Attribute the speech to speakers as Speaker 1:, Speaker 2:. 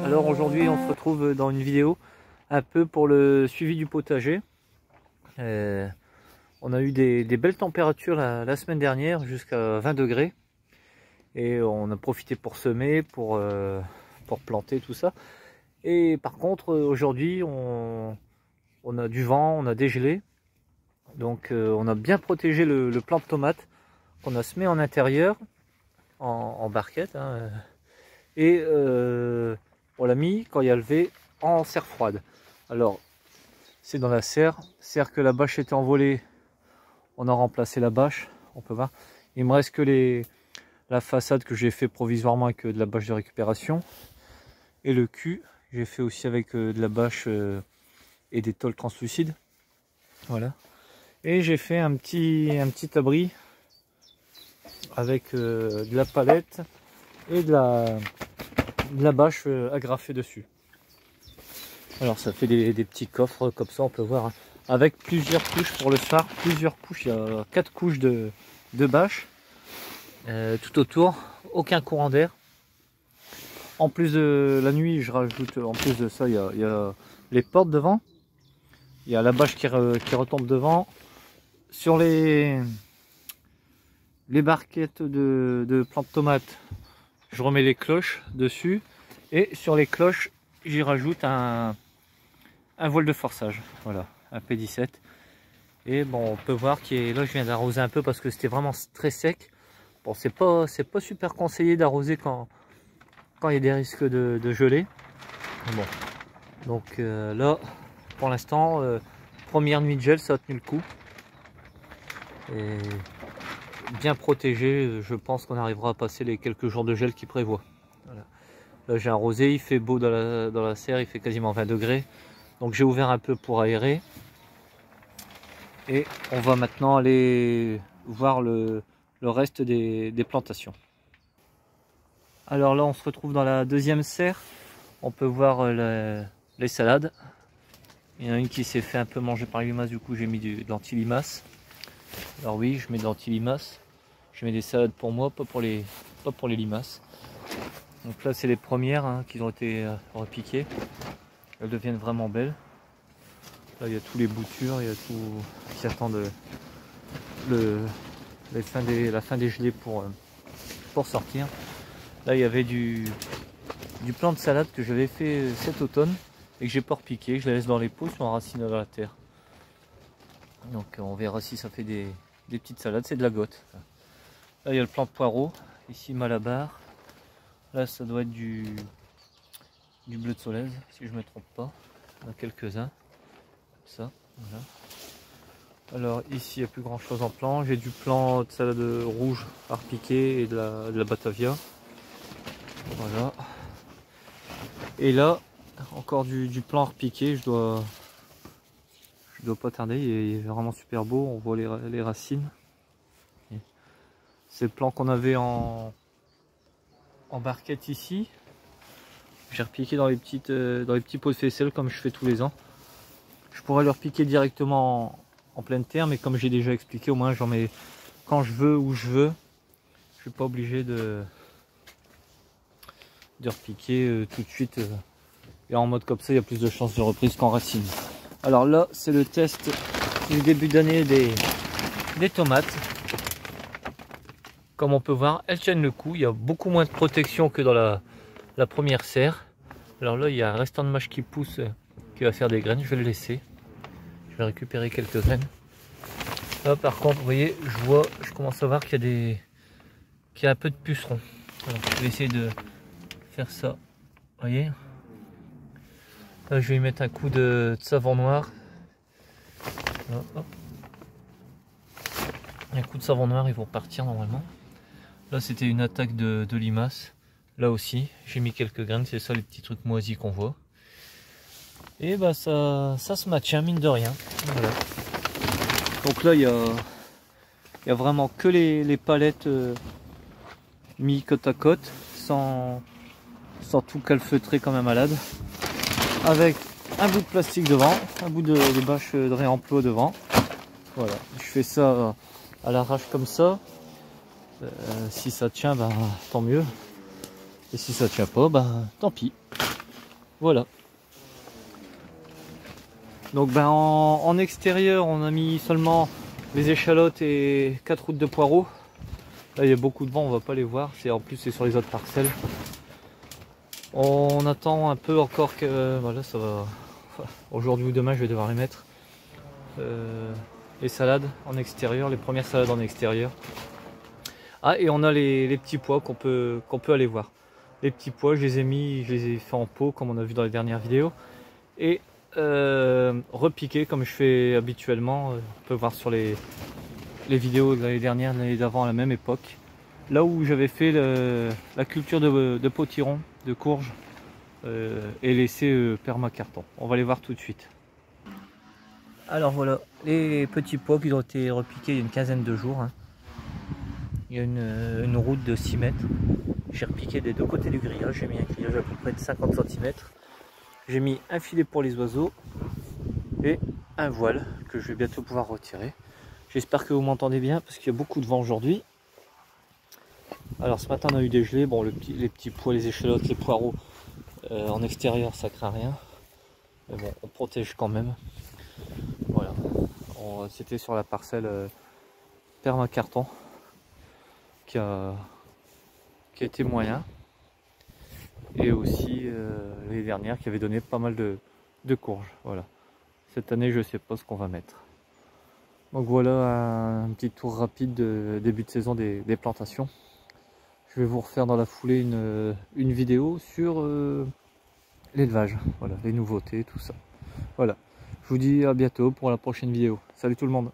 Speaker 1: Alors aujourd'hui on se retrouve dans une vidéo un peu pour le suivi du potager. On a eu des belles températures la semaine dernière, jusqu'à 20 degrés. Et on a profité pour semer, pour planter tout ça. Et par contre aujourd'hui on a du vent, on a dégelé. Donc on a bien protégé le plant de tomate qu'on a semé en intérieur, en barquette. Hein, et on l'a mis quand il y a levé en serre froide. Alors c'est dans la serre que la bâche était envolée, on a remplacé la bâche, on peut voir. Il me reste que la façade que j'ai fait provisoirement avec de la bâche de récupération, et le cul j'ai fait aussi avec de la bâche et des tôles translucides. Voilà. Et j'ai fait un petit abri avec de la palette et de la bâche agrafée dessus. Alors ça fait des petits coffres comme ça, on peut voir, hein, avec plusieurs couches pour le phare, plusieurs couches, il y a 4 couches de bâche tout autour, aucun courant d'air. En plus de la nuit, je rajoute, en plus de ça, il y a les portes devant, il y a la bâche qui retombe devant. Sur les barquettes de plantes de tomates, je remets les cloches dessus, et sur les cloches j'y rajoute un voile de forçage, voilà, un P17. Et bon, on peut voir que là je viens d'arroser un peu parce que c'était vraiment très sec. Bon, c'est pas super conseillé d'arroser quand il y a des risques de gelée. Bon, donc là pour l'instant, première nuit de gel, ça a tenu le coup. Et bien protégé, je pense qu'on arrivera à passer les quelques jours de gel qui prévoit. Voilà. Là j'ai arrosé, il fait beau dans la serre, il fait quasiment 20 degrés. Donc j'ai ouvert un peu pour aérer. Et on va maintenant aller voir le reste des plantations. Alors là on se retrouve dans la deuxième serre. On peut voir les salades. Il y en a une qui s'est fait un peu manger par les limaces, du coup j'ai mis de l'anti-limace. Alors oui, je mets de l'anti-limace. Je mets des salades pour moi, pas pour les limaces. Donc là c'est les premières, hein, qui ont été repiquées. Elles deviennent vraiment belles. Là il y a tous les boutures, il y a tout qui attendent la fin des gelées pour sortir. Là il y avait du plant de salade que j'avais fait cet automne et que j'ai pas repiqué. Je la laisse dans les pots, ils sont enracinés dans la terre. Donc on verra si ça fait des petites salades, c'est de la gote. Là il y a le plant de poireau, ici Malabar. Là ça doit être du bleu de Solèze, si je ne me trompe pas. Il y en a quelques-uns. Ça, voilà. Alors ici il n'y a plus grand chose en plant. J'ai du plant de salade rouge à repiquer et de la Batavia. Voilà. Et là, encore du plant à repiquer. Je dois pas tarder, il est vraiment super beau. On voit les racines. C'est le plant qu'on avait en barquette ici. J'ai repiqué dans les petits pots de faisselle comme je fais tous les ans. Je pourrais le repiquer directement en pleine terre, mais comme j'ai déjà expliqué, au moins j'en mets quand je veux, où je veux. Je suis pas obligé de repiquer tout de suite. Et en mode comme ça, il y a plus de chances de reprise qu'en racine. Alors là, c'est le test du début d'année des tomates. Comme on peut voir, elles tiennent le coup. Il y a beaucoup moins de protection que dans la première serre. Alors là, il y a un restant de mâche qui pousse, qui va faire des graines. Je vais le laisser. Je vais récupérer quelques graines. Là, par contre, vous voyez, je commence à voir qu'il y a un peu de pucerons. Alors, je vais essayer de faire ça. Vous voyez. Là, je vais y mettre un coup de savon noir. Là, hop. Un coup de savon noir, ils vont partir normalement. Là, c'était une attaque de limaces. Là aussi, j'ai mis quelques graines. C'est ça les petits trucs moisis qu'on voit. Et bah ça se maintient mine de rien. Voilà. Donc là, il y a vraiment que les palettes mis côte à côte, sans tout calfeutrer comme un malade. Avec un bout de plastique devant, un bout de bâche de réemploi devant. Voilà, je fais ça à l'arrache comme ça. Si ça tient, bah, tant mieux. Et si ça tient pas, bah, tant pis. Voilà. Donc ben en extérieur on a mis seulement les échalotes et 4 routes de poireaux. Là il y a beaucoup de vent, on va pas les voir, en plus c'est sur les autres parcelles. On attend un peu encore que voilà, ça va. Aujourd'hui ou demain je vais devoir les mettre. Les salades en extérieur, les premières salades en extérieur. Ah, et on a les petits pois qu'on peut aller voir. Les petits pois, je les ai fait en pot comme on a vu dans les dernières vidéos. Et repiquer comme je fais habituellement. On peut voir sur les vidéos de l'année dernière, de l'année d'avant à la même époque. Là où j'avais fait la culture de potiron, de courge, et laissé permacarton. On va les voir tout de suite. Alors voilà, les petits pois qui ont été repiqués il y a une quinzaine de jours. Hein. Il y a une route de 6 mètres. J'ai repiqué des deux côtés du grillage. J'ai mis un grillage à peu près de 50 cm. J'ai mis un filet pour les oiseaux et un voile que je vais bientôt pouvoir retirer. J'espère que vous m'entendez bien parce qu'il y a beaucoup de vent aujourd'hui. Alors ce matin on a eu des gelées. Bon, les petits pois, les échalotes, les poireaux en extérieur ça craint rien. Mais bon, on protège quand même. Voilà. C'était sur la parcelle permacarton qui a été moyen. Et aussi l'année dernière qui avait donné pas mal de courges. Voilà. Cette année je sais pas ce qu'on va mettre. Donc voilà un petit tour rapide de début de saison des plantations. Je vais vous refaire dans la foulée une vidéo sur l'élevage, voilà, les nouveautés, tout ça. Voilà. Je vous dis à bientôt pour la prochaine vidéo. Salut tout le monde.